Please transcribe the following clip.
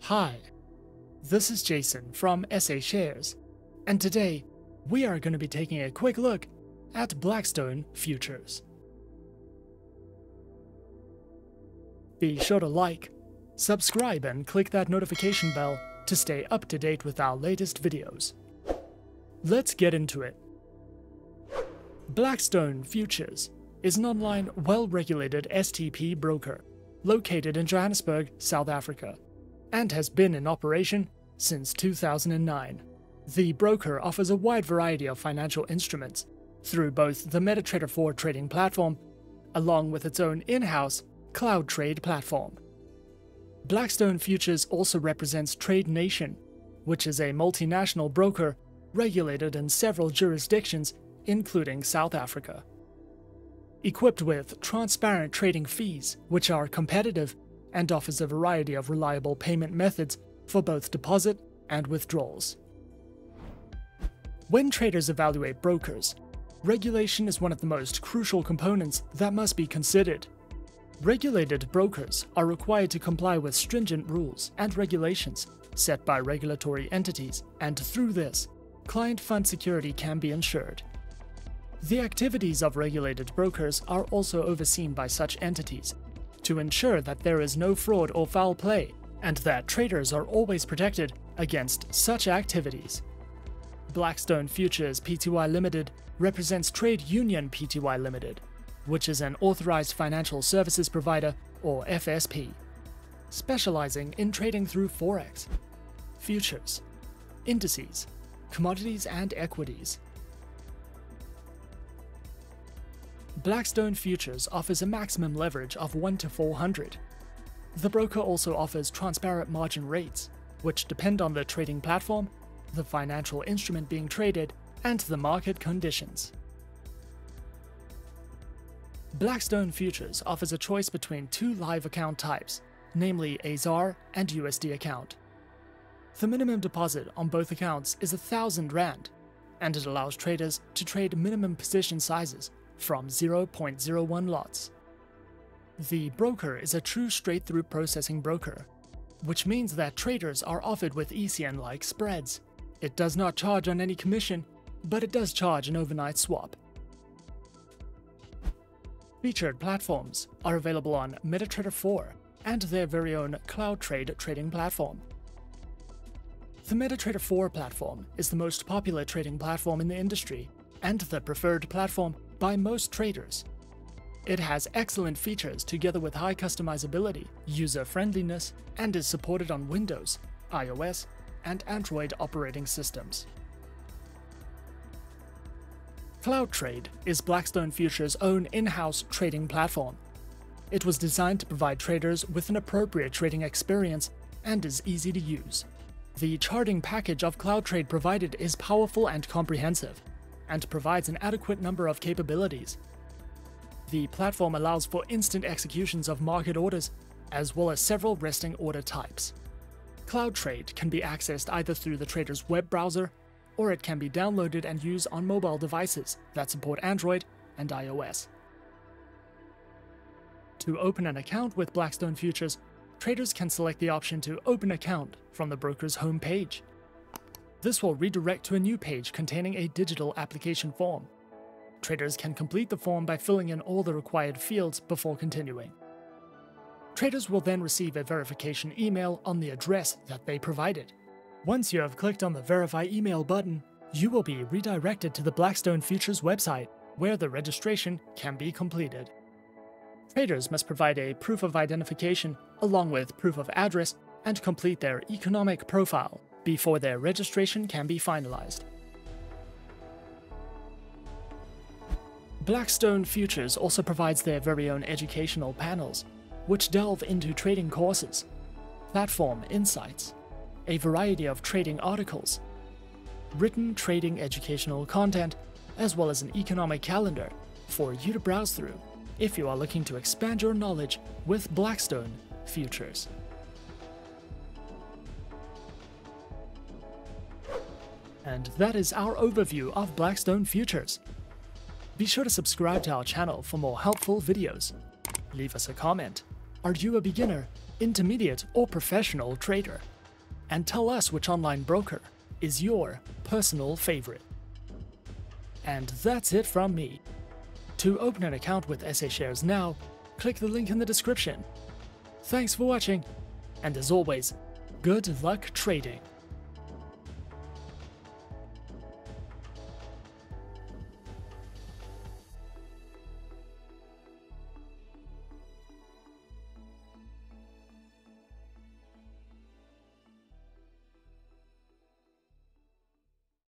Hi, this is Jason from SA Shares, and today we are going to be taking a quick look at Blackstone Futures. Be sure to like, subscribe, and click that notification bell to stay up to date with our latest videos. Let's get into it. Blackstone Futures is an online, well-regulated STP broker located in Johannesburg, South Africa, and has been in operation since 2009. The broker offers a wide variety of financial instruments through both the MetaTrader 4 trading platform, along with its own in-house CloudTrade platform. Blackstone Futures also represents Trade Nation, which is a multinational broker regulated in several jurisdictions, including South Africa. Equipped with transparent trading fees, which are competitive, and offers a variety of reliable payment methods for both deposit and withdrawals. When traders evaluate brokers, regulation is one of the most crucial components that must be considered. Regulated brokers are required to comply with stringent rules and regulations set by regulatory entities, and through this, client fund security can be ensured. The activities of regulated brokers are also overseen by such entities to ensure that there is no fraud or foul play, and that traders are always protected against such activities. Blackstone Futures Pty Limited represents Trade Union Pty Limited, which is an authorized financial services provider, or FSP, specializing in trading through Forex, futures, indices, commodities, and equities. Blackstone Futures offers a maximum leverage of 1 to 400. The broker also offers transparent margin rates, which depend on the trading platform, the financial instrument being traded, and the market conditions. Blackstone Futures offers a choice between two live account types, namely a ZAR and USD account. The minimum deposit on both accounts is 1,000 Rand, and it allows traders to trade minimum position sizes from 0.01 lots. The broker is a true straight-through processing broker, which means that traders are offered with ECN-like spreads. It does not charge on any commission, but it does charge an overnight swap. Featured platforms are available on MetaTrader 4 and their very own CloudTrade trading platform. The MetaTrader 4 platform is the most popular trading platform in the industry and the preferred platform by most traders. It has excellent features together with high customizability, user-friendliness, and is supported on Windows, iOS, and Android operating systems. CloudTrade is Blackstone Futures' own in-house trading platform. It was designed to provide traders with an appropriate trading experience and is easy to use. The charting package of CloudTrade provided is powerful and comprehensive, and provides an adequate number of capabilities. The platform allows for instant executions of market orders, as well as several resting order types. CloudTrade can be accessed either through the trader's web browser, or it can be downloaded and used on mobile devices that support Android and iOS. To open an account with Blackstone Futures, traders can select the option to Open Account from the broker's home page. This will redirect to a new page containing a digital application form. Traders can complete the form by filling in all the required fields before continuing. Traders will then receive a verification email on the address that they provided. Once you have clicked on the Verify Email button, you will be redirected to the Blackstone Futures website, where the registration can be completed. Traders must provide a proof of identification along with proof of address and complete their economic profile before their registration can be finalized. Blackstone Futures also provides their very own educational panels, which delve into trading courses, platform insights, a variety of trading articles, written trading educational content, as well as an economic calendar for you to browse through if you are looking to expand your knowledge with Blackstone Futures. And that is our overview of Blackstone Futures. Be sure to subscribe to our channel for more helpful videos. Leave us a comment. Are you a beginner, intermediate, or professional trader? and tell us which online broker is your personal favorite. And that's it from me. To open an account with SA Shares now, click the link in the description. Thanks for watching, and as always, good luck trading.